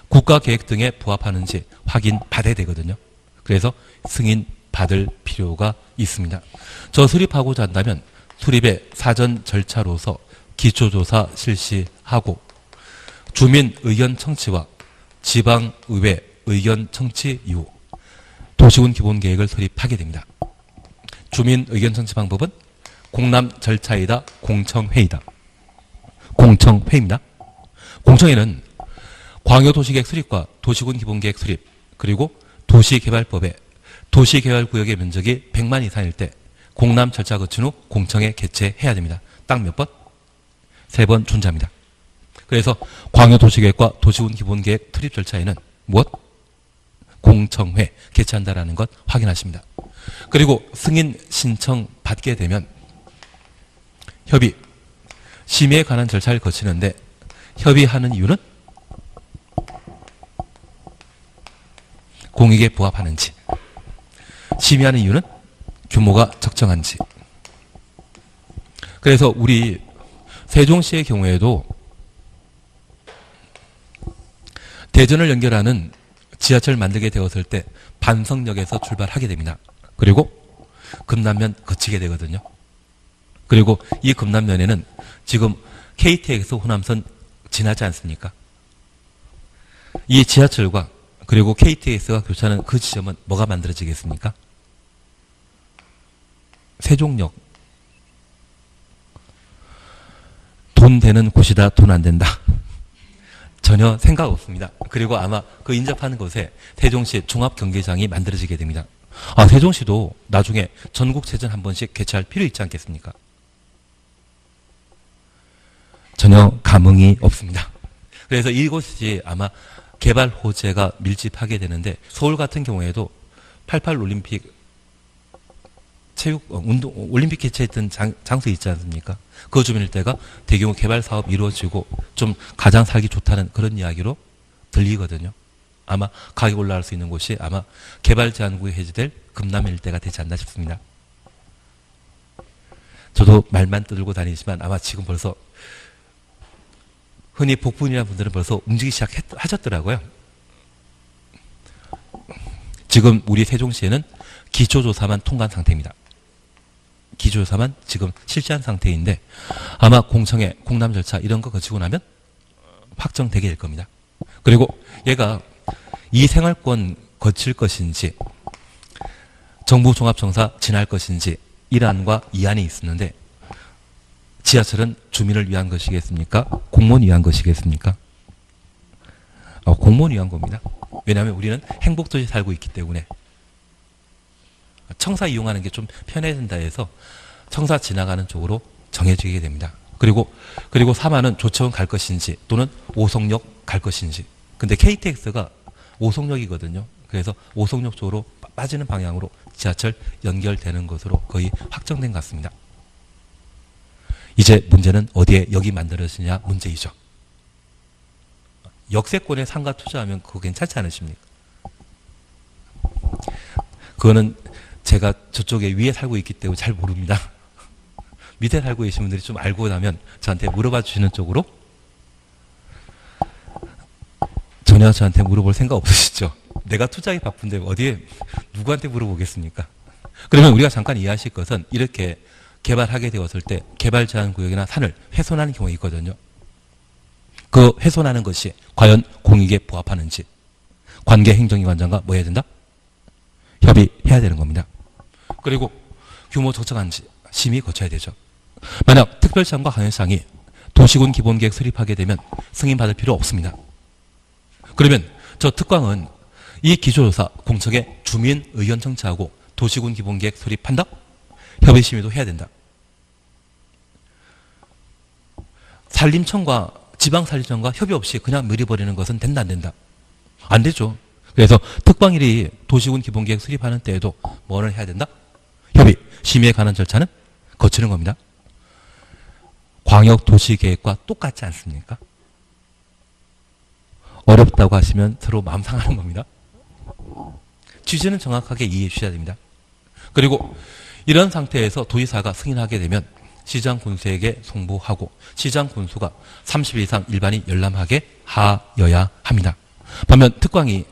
국가계획 등에 부합하는지 확인받아야 되거든요. 그래서 승인 받을 필요가 있습니다. 저 수립하고자 한다면 수립의 사전 절차로서 기초조사 실시하고 주민 의견 청취와 지방의회 의견 청취 이후 도시군 기본계획을 수립하게 됩니다. 주민 의견 청취 방법은 공람 절차이다, 공청회이다. 공청회입니다. 공청회는 광역도시계획 수립과 도시군 기본계획 수립 그리고 도시개발법에 도시개발구역의 면적이 100만 이상일 때 공람 절차 거친 후 공청회 개최해야 됩니다. 딱 몇 번? 3번 존재합니다. 그래서 광역도시계획과 도시군 기본계획 수립 절차에는 무엇? 공청회 개최한다라는 것 확인하십니다. 그리고 승인 신청 받게 되면 협의, 심의에 관한 절차를 거치는데 협의하는 이유는 공익에 부합하는지, 심의하는 이유는 규모가 적정한지. 그래서 우리 세종시의 경우에도 대전을 연결하는 지하철을 만들게 되었을 때 반석역에서 출발하게 됩니다. 그리고 금남면 거치게 되거든요. 그리고 이 금남면에는 지금 KTX 호남선 지나지 않습니까? 이 지하철과 그리고 KTX가 교차하는 그 지점은 뭐가 만들어지겠습니까? 세종역. 돈 되는 곳이다, 돈 안 된다. 전혀 생각 없습니다. 그리고 아마 그 인접하는 곳에 세종시 종합경기장이 만들어지게 됩니다. 아, 세종시도 나중에 전국체전 한 번씩 개최할 필요 있지 않겠습니까? 전혀 감흥이 없습니다. 그래서 이곳이 아마 개발 호재가 밀집하게 되는데 서울 같은 경우에도 88 올림픽 올림픽 개최했던 장소 있지 않습니까? 그 주변 일대가 대규모 개발 사업이 이루어지고 좀 가장 살기 좋다는 그런 이야기로 들리거든요. 아마 가격 올라갈 수 있는 곳이 아마 개발 제한구에 해제될 금남면 일대가 되지 않나 싶습니다. 저도 말만 떠들고 다니지만 아마 지금 벌써 흔히 복분이라는 분들은 벌써 움직이기 시작하셨더라고요. 지금 우리 세종시에는 기초조사만 통과한 상태입니다. 기초조사만 지금 실시한 상태인데 아마 공청회, 공람 절차 이런 거 거치고 나면 확정되게 될 겁니다. 그리고 얘가 이 생활권 거칠 것인지 정부 종합청사 지날 것인지 1안과 2안이 있었는데 지하철은 주민을 위한 것이겠습니까? 공무원 위한 것이겠습니까? 공무원 위한 겁니다. 왜냐하면 우리는 행복도시에 살고 있기 때문에 청사 이용하는 게 좀 편해진다 해서 청사 지나가는 쪽으로 정해지게 됩니다. 그리고 3안은 조처원 갈 것인지 또는 오송역 갈 것인지. 근데 KTX가 오송역이거든요. 그래서 오송역 쪽으로 빠지는 방향으로 지하철 연결되는 것으로 거의 확정된 것 같습니다. 이제 문제는 어디에 역이 만들어지냐 문제이죠. 역세권에 상가 투자하면 그거 괜찮지 않으십니까? 그거는 제가 저쪽에 위에 살고 있기 때문에 잘 모릅니다. 밑에 살고 계신 분들이 좀 알고 나면 저한테 물어봐 주시는 쪽으로 전혀 저한테 물어볼 생각 없으시죠? 내가 투자하기 바쁜데 어디에 누구한테 물어보겠습니까? 그러면 우리가 잠깐 이해하실 것은 이렇게 개발하게 되었을 때 개발 제한 구역이나 산을 훼손하는 경우가 있거든요. 그 훼손하는 것이 과연 공익에 부합하는지 관계 행정기관장과 뭐 해야 된다? 협의해야 되는 겁니다. 그리고 규모 적정한지 심의 거쳐야 되죠. 만약 특별시장과 광역시장이 도시군 기본계획 수립하게 되면 승인받을 필요 없습니다. 그러면 저 특광은 이 기초조사 공청회 주민 의견 청취하고 도시군 기본계획 수립한다? 협의심의도 해야 된다. 산림청과 지방산림청과 협의 없이 그냥 밀어버리는 것은 된다 안 된다? 안 되죠. 그래서 특방일이 도시군 기본계획 수립하는 때에도 뭐를 해야 된다? 협의, 심의에 관한 절차는 거치는 겁니다. 광역도시계획과 똑같지 않습니까? 어렵다고 하시면 서로 마음 상하는 겁니다. 취지는 정확하게 이해해 주셔야 됩니다. 그리고 이런 상태에서 도지사가 승인하게 되면 시장 군수에게 송부하고 시장 군수가 30일 이상 일반이 열람하게 하여야 합니다. 반면 특광이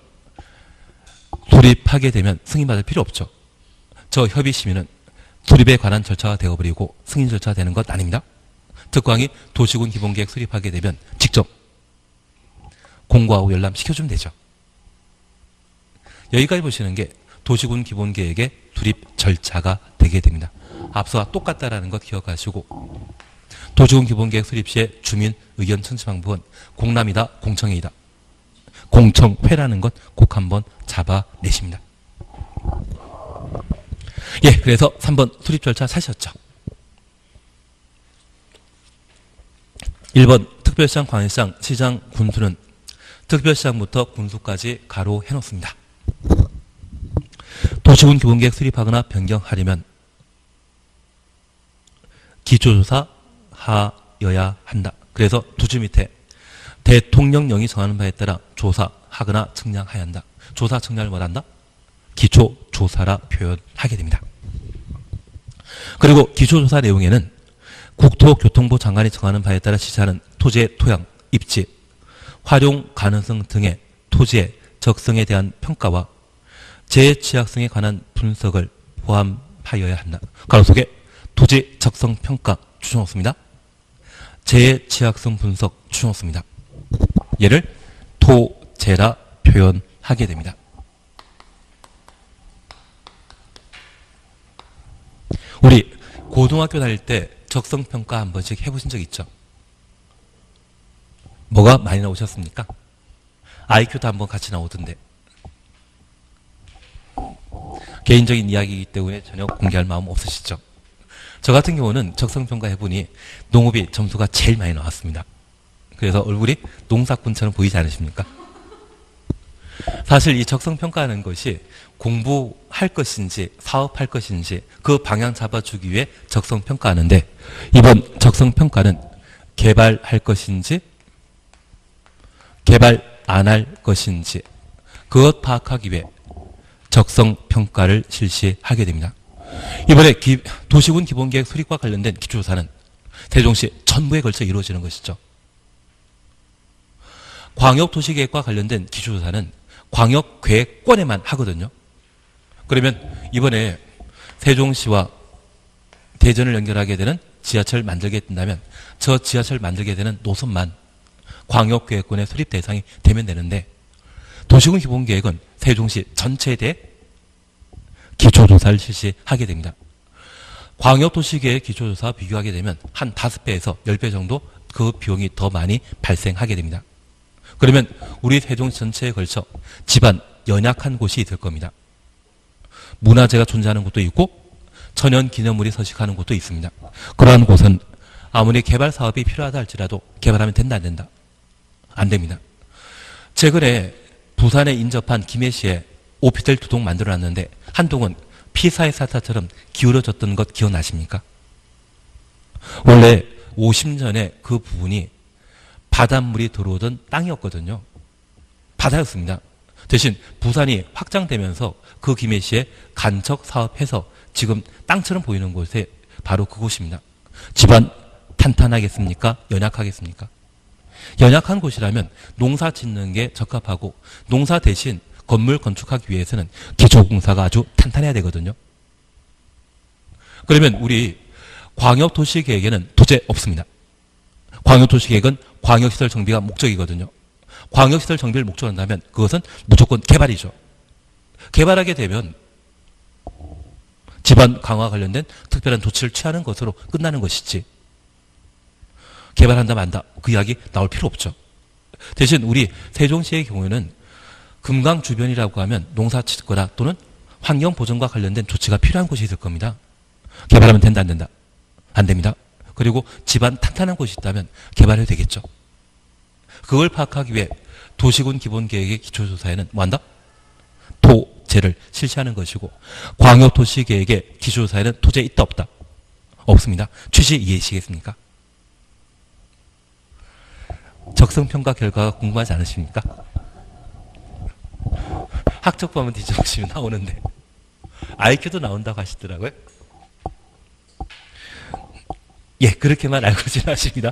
수립하게 되면 승인받을 필요 없죠. 저 협의 심의는 수립에 관한 절차가 되어버리고 승인 절차가 되는 것 아닙니다. 특광이 도시군 기본계획 수립하게 되면 직접 공고하고 열람시켜주면 되죠. 여기까지 보시는 게 도시군 기본계획의 수립 절차가 되게 됩니다. 앞서와 똑같다라는 것 기억하시고 도시군 기본계획 수립 시에 주민 의견 청취 방법은 공람이다, 공청회이다. 공청회라는 것 꼭 한번 잡아내십니다. 예, 그래서 3번 수립 절차 사셨죠. 1번 특별시장, 광역시장, 시장, 군수는 특별시장부터 군수까지 가로 해놓습니다. 도시군 기본계획 수립하거나 변경하려면 기초조사 하여야 한다. 그래서 두 줄 밑에 대통령령이 정하는 바에 따라 조사하거나 측량해야 한다. 조사 측량을 뭐한다? 기초조사라 표현하게 됩니다. 그리고 기초조사 내용에는 국토교통부 장관이 정하는 바에 따라 시사하는 토지의 토양, 입지, 활용 가능성 등의 토지의 적성에 대한 평가와 재취약성에 관한 분석을 포함하여야 한다. 가로 속에 토지 적성 평가 추천없습니다. 재취약성 분석 추천없습니다. 얘를 토재라 표현하게 됩니다. 우리 고등학교 다닐 때 적성평가 한 번씩 해보신 적 있죠? 뭐가 많이 나오셨습니까? IQ도 한번 같이 나오던데. 개인적인 이야기이기 때문에 전혀 공개할 마음 없으시죠? 저 같은 경우는 적성평가 해보니 농업이 점수가 제일 많이 나왔습니다. 그래서 얼굴이 농사꾼처럼 보이지 않으십니까? 사실 이 적성평가하는 것이 공부할 것인지 사업할 것인지 그 방향 잡아주기 위해 적성평가하는데 이번 적성평가는 개발할 것인지 개발 안 할 것인지 그것 파악하기 위해 적성평가를 실시하게 됩니다. 이번에 도시군 기본계획 수립과 관련된 기초조사는 세종시 전부에 걸쳐 이루어지는 것이죠. 광역도시계획과 관련된 기초조사는 광역계획권에만 하거든요. 그러면 이번에 세종시와 대전을 연결하게 되는 지하철 만들게 된다면 저 지하철 만들게 되는 노선만 광역계획권의 수립 대상이 되면 되는데 도시군 기본계획은 세종시 전체에 대해 기초조사를 실시하게 됩니다. 광역도시계획 기초조사와 비교하게 되면 한 5배에서 10배 정도 그 비용이 더 많이 발생하게 됩니다. 그러면 우리 세종시 전체에 걸쳐 집안 연약한 곳이 있을 겁니다. 문화재가 존재하는 곳도 있고 천연기념물이 서식하는 곳도 있습니다. 그러한 곳은 아무리 개발 사업이 필요하다 할지라도 개발하면 된다 안 된다? 안 됩니다. 최근에 부산에 인접한 김해시에 오피스텔 2동 만들어놨는데 한 동은 피사의 사타처럼 기울어졌던 것 기억나십니까? 원래 50년에 그 부분이 바닷물이 들어오던 땅이었거든요. 바다였습니다. 대신 부산이 확장되면서 그 김해시에 간척 사업해서 지금 땅처럼 보이는 곳에 바로 그곳입니다. 집안 탄탄하겠습니까? 연약하겠습니까? 연약한 곳이라면 농사 짓는 게 적합하고 농사 대신 건물 건축하기 위해서는 기초공사가 아주 탄탄해야 되거든요. 그러면 우리 광역도시계획에는 도저히 없습니다. 광역도시계획은 광역시설 정비가 목적이거든요. 광역시설 정비를 목적으로 한다면 그것은 무조건 개발이죠. 개발하게 되면 집안 강화 관련된 특별한 조치를 취하는 것으로 끝나는 것이지 개발한다 만다 그 이야기 나올 필요 없죠. 대신 우리 세종시의 경우에는 금강 주변이라고 하면 농사 짓거나 또는 환경 보전과 관련된 조치가 필요한 곳이 있을 겁니다. 개발하면 된다, 안 된다? 안 됩니다. 그리고 집안 탄탄한 곳이 있다면 개발해도 되겠죠. 그걸 파악하기 위해 도시군 기본계획의 기초조사에는 뭐한다? 토제를 실시하는 것이고 광역도시계획의 기초조사에는 토제 있다 없다? 없습니다. 취지 이해하시겠습니까? 적성평가 결과가 궁금하지 않으십니까? 학적부 한번 뒤져보시면 나오는데 IQ도 나온다고 하시더라고요. 예, 그렇게만 알고 지나십니다.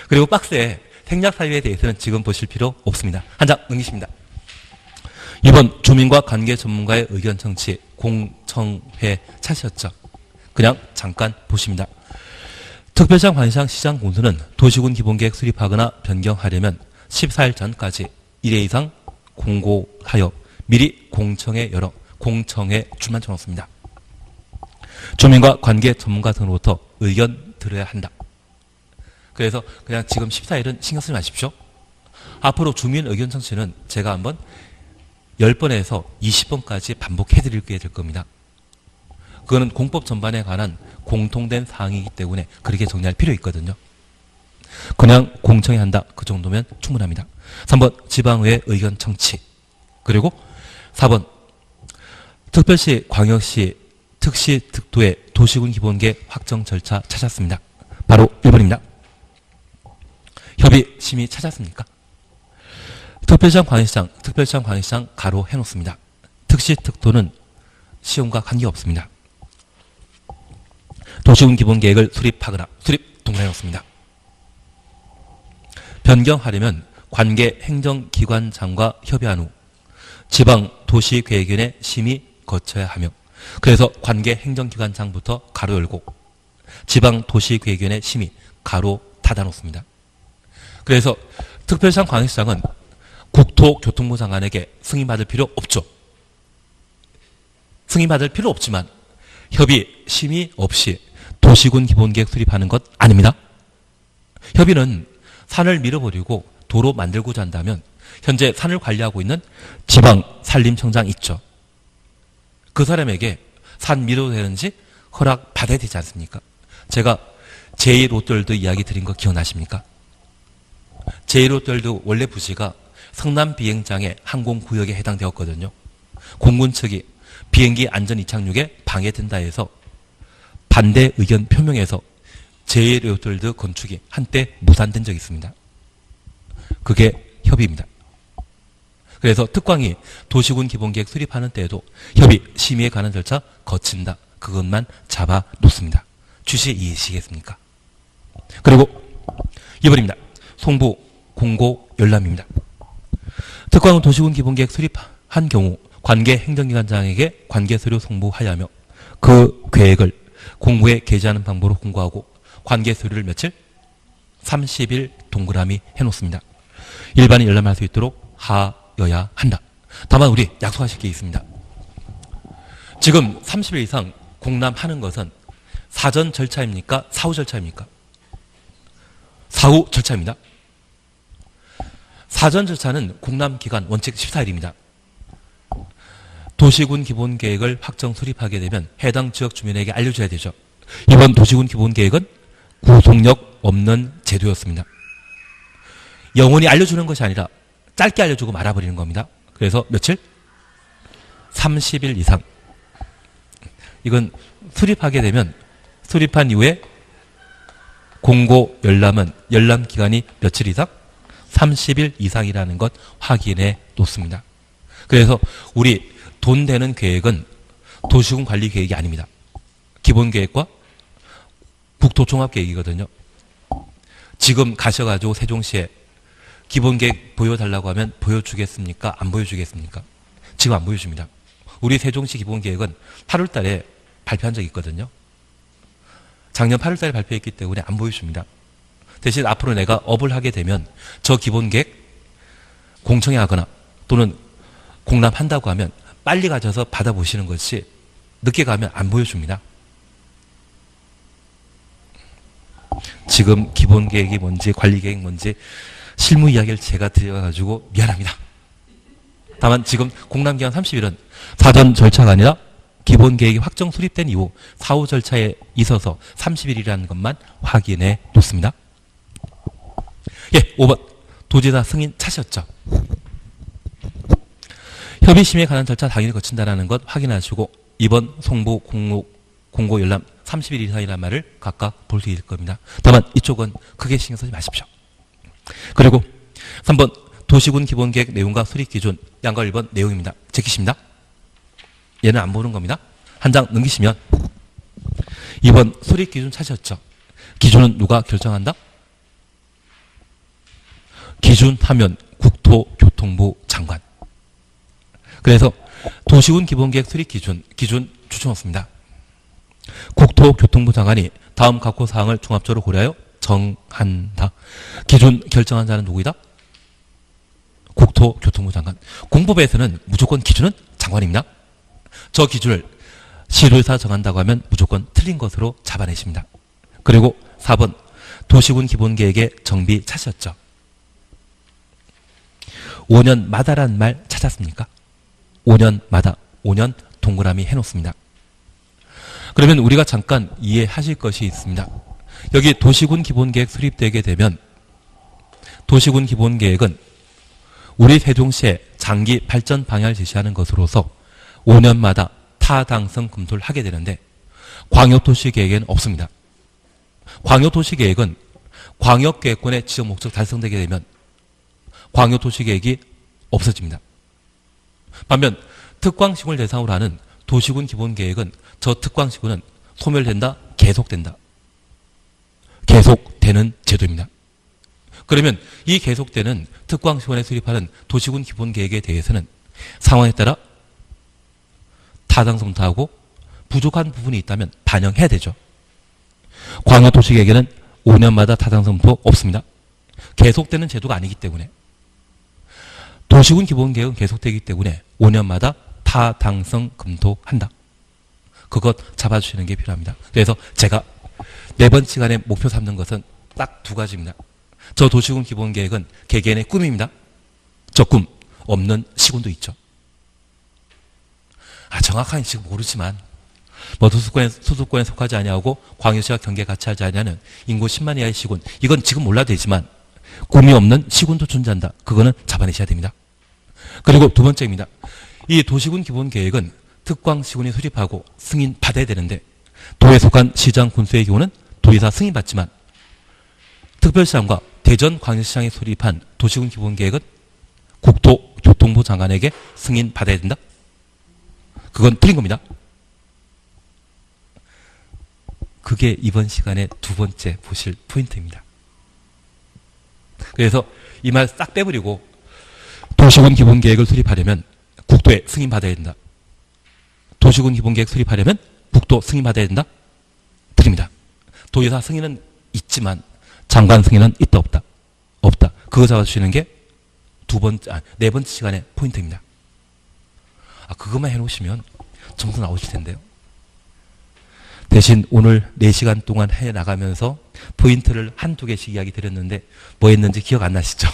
그리고 박스에 생략 사유에 대해서는 지금 보실 필요 없습니다. 한 장 넘기십니다. 2번 주민과 관계 전문가의 의견 청취 공청회 차시였죠. 그냥 잠깐 보십니다. 특별시장, 관시장, 시장 공수는 도시군 기본계획 수립하거나 변경하려면 14일 전까지 1회 이상 공고하여 미리 공청회 열어 공청회 줄만 쳐놓습니다. 주민과 관계 전문가 등으로부터 의견 들어야 한다. 그래서 그냥 지금 14일은 신경 쓰지 마십시오. 앞으로 주민 의견 청취는 제가 한번 10번에서 20번까지 반복해드리게 될 겁니다. 그거는 공법 전반에 관한 공통된 사항이기 때문에 그렇게 정리할 필요 있거든요. 그냥 공청회 한다. 그 정도면 충분합니다. 3번 지방의회 의견 청취. 그리고 4번 특별시, 광역시, 특시, 특도의 도시군 기본계획 확정 절차 찾았습니다. 바로 1번입니다. 협의 심의 찾았습니까? 특별시장, 광역시장 가로 해놓습니다. 특시, 특도는 시험과 관계없습니다. 도시군 기본계획을 수립하거나 수립 동의해놓습니다. 변경하려면 관계 행정기관장과 협의한 후 지방 도시계획위원회 심의 거쳐야 하며 그래서 관계 행정기관장부터 가로 열고 지방 도시계획위원회 심의 가로 닫아놓습니다. 그래서 특별시장, 광역시장은 국토교통부 장관에게 승인받을 필요 없죠. 승인받을 필요 없지만 협의, 심의 없이 도시군 기본계획 수립하는 것 아닙니다. 협의는 산을 밀어버리고 도로 만들고자 한다면 현재 산을 관리하고 있는 지방 산림청장 있죠. 그 사람에게 산 밀어도 되는지 허락 받아야 되지 않습니까? 제가 제1롯데월드 이야기 드린 거 기억나십니까? 제1롯데월드 원래 부지가 성남 비행장의 항공구역에 해당되었거든요. 공군 측이 비행기 안전 이착륙에 방해된다 해서 반대 의견 표명해서 제1롯데월드 건축이 한때 무산된 적이 있습니다. 그게 협의입니다. 그래서 특광이 도시군 기본계획 수립하는 때에도 협의, 심의에 관한 절차 거친다. 그것만 잡아 놓습니다. 취지 이해하시겠습니까? 그리고 2번입니다. 송부, 공고, 열람입니다. 특광은 도시군 기본계획 수립한 경우 관계 행정기관장에게 관계서류 송부하여 하며 그 계획을 공부에 게재하는 방법으로 공고하고 관계서류를 며칠? 30일 동그라미 해놓습니다. 일반인 열람할 수 있도록 하여야 한다. 다만 우리 약속하실 게 있습니다. 지금 30일 이상 공람하는 것은 사전 절차입니까? 사후 절차입니까? 사후 절차입니다. 사전 절차는 공람기간 원칙 14일입니다. 도시군 기본계획을 확정 수립하게 되면 해당 지역 주민에게 알려줘야 되죠. 이번 도시군 기본계획은 구속력 없는 제도였습니다. 영원히 알려주는 것이 아니라 짧게 알려주고 말아버리는 겁니다. 그래서 며칠? 30일 이상. 이건 수립하게 되면 수립한 이후에 공고 열람은 열람 기간이 며칠 이상? 30일 이상이라는 것 확인해 놓습니다. 그래서 우리 돈 되는 계획은 도시군 관리 계획이 아닙니다. 기본계획과 국토종합계획이거든요. 지금 가셔가지고 세종시에 기본계획 보여달라고 하면 보여주겠습니까? 안 보여주겠습니까? 지금 안 보여줍니다. 우리 세종시 기본계획은 8월 달에 발표한 적이 있거든요. 작년 8월 달에 발표했기 때문에 안 보여줍니다. 대신 앞으로 내가 업을 하게 되면 저 기본계획 공청회 하거나 또는 공람한다고 하면 빨리 가셔서 받아보시는 것이 늦게 가면 안 보여줍니다. 지금 기본계획이 뭔지 관리계획 뭔지 실무 이야기를 제가 드려가지고 미안합니다. 다만 지금 공람기간 30일은 사전 절차가 아니라 기본 계획이 확정 수립된 이후 사후 절차에 있어서 30일이라는 것만 확인해 놓습니다. 예, 5번. 도지사 승인 차셨죠? 협의심에 관한 절차 당연히 거친다는 것 확인하시고 2번 송부 공고 열람 30일 이상이라는 말을 각각 볼 수 있을 겁니다. 다만 이쪽은 크게 신경 쓰지 마십시오. 그리고 3번 도시군 기본계획 내용과 수립기준 양과 1번 내용입니다. 제끼십니다. 얘는 안 보는 겁니다. 한 장 넘기시면 2번 수립기준 찾으셨죠? 기준은 누가 결정한다? 기준하면 국토교통부 장관. 그래서 도시군 기본계획 수립기준, 기준 추천없습니다. 국토교통부 장관이 다음 각호 사항을 종합적으로 고려하여 정한다. 기준 결정한 자는 누구이다? 국토교통부 장관. 공법에서는 무조건 기준은 장관입니다. 저 기준을 시도에서 정한다고 하면 무조건 틀린 것으로 잡아내십니다. 그리고 4번 도시군 기본계획의 정비 찾으셨죠? 5년마다라는 말 찾았습니까? 5년마다 5년 동그라미 해놓습니다. 그러면 우리가 잠깐 이해하실 것이 있습니다. 여기 도시군 기본계획 수립되게 되면 도시군 기본계획은 우리 세종시의 장기 발전 방향을 제시하는 것으로서 5년마다 타당성 검토를 하게 되는데 광역도시계획에는 없습니다. 광역도시계획은 광역계획권의 지적 목적 달성되게 되면 광역도시계획이 없어집니다. 반면 특광시군을 대상으로 하는 도시군 기본계획은 저 특광시군은 소멸된다, 계속된다. 계속되는 제도입니다. 그러면 이 계속되는 특광시군에 수립하는 도시군 기본계획에 대해서는 상황에 따라 타당성 검토하고 부족한 부분이 있다면 반영해야 되죠. 광역도시계획에는 5년마다 타당성 검토 없습니다. 계속되는 제도가 아니기 때문에. 도시군 기본계획은 계속되기 때문에 5년마다 타당성 검토한다. 그것 잡아주시는 게 필요합니다. 그래서 제가 4번 시간에 목표 삼는 것은 딱 2가지입니다. 저 도시군 기본계획은 개개인의 꿈입니다. 저 꿈 없는 시군도 있죠. 정확하게 지금 모르지만 수도권에 속하지 아니하고 광역시와 경계 같이 하지 아니하는 인구 10만 이하의 시군, 이건 지금 몰라도 되지만 꿈이 없는 시군도 존재한다. 그거는 잡아내셔야 됩니다. 그리고 2번째입니다. 이 도시군 기본계획은 특광시군이 수립하고 승인 받아야 되는데 도에 속한 시장 군수의 경우는 도의사 승인 받지만 특별시장과 대전광역시장이 수립한 도시군 기본계획은 국토교통부 장관에게 승인 받아야 된다. 그건 틀린 겁니다. 그게 이번 시간에 2번째 보실 포인트입니다. 그래서 이 말 싹 빼버리고 도시군 기본계획을 수립하려면 국토에 승인받아야 된다. 도시군 기본계획 수립하려면 국토 승인받아야 된다. 드립니다. 도의사 승인은 있지만 장관 승인은 있다 없다? 없다. 그거 잡아주시는 게 4번째 시간의 포인트입니다. 그것만 해놓으시면 점수 나오실 텐데요. 대신 오늘 4시간 동안 해나가면서 포인트를 1~2개씩 이야기 드렸는데 뭐 했는지 기억 안 나시죠?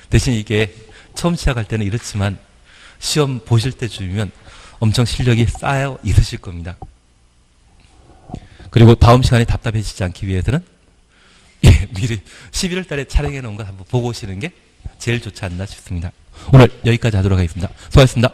대신 이게 처음 시작할 때는 이렇지만 시험 보실 때쯤이면 엄청 실력이 쌓여 있으실 겁니다. 그리고 다음 시간에 답답해지지 않기 위해서는 미리 11월 달에 촬영해 놓은 거 한번 보고 오시는 게 제일 좋지 않나 싶습니다. 오늘 여기까지 하도록 하겠습니다. 수고하셨습니다.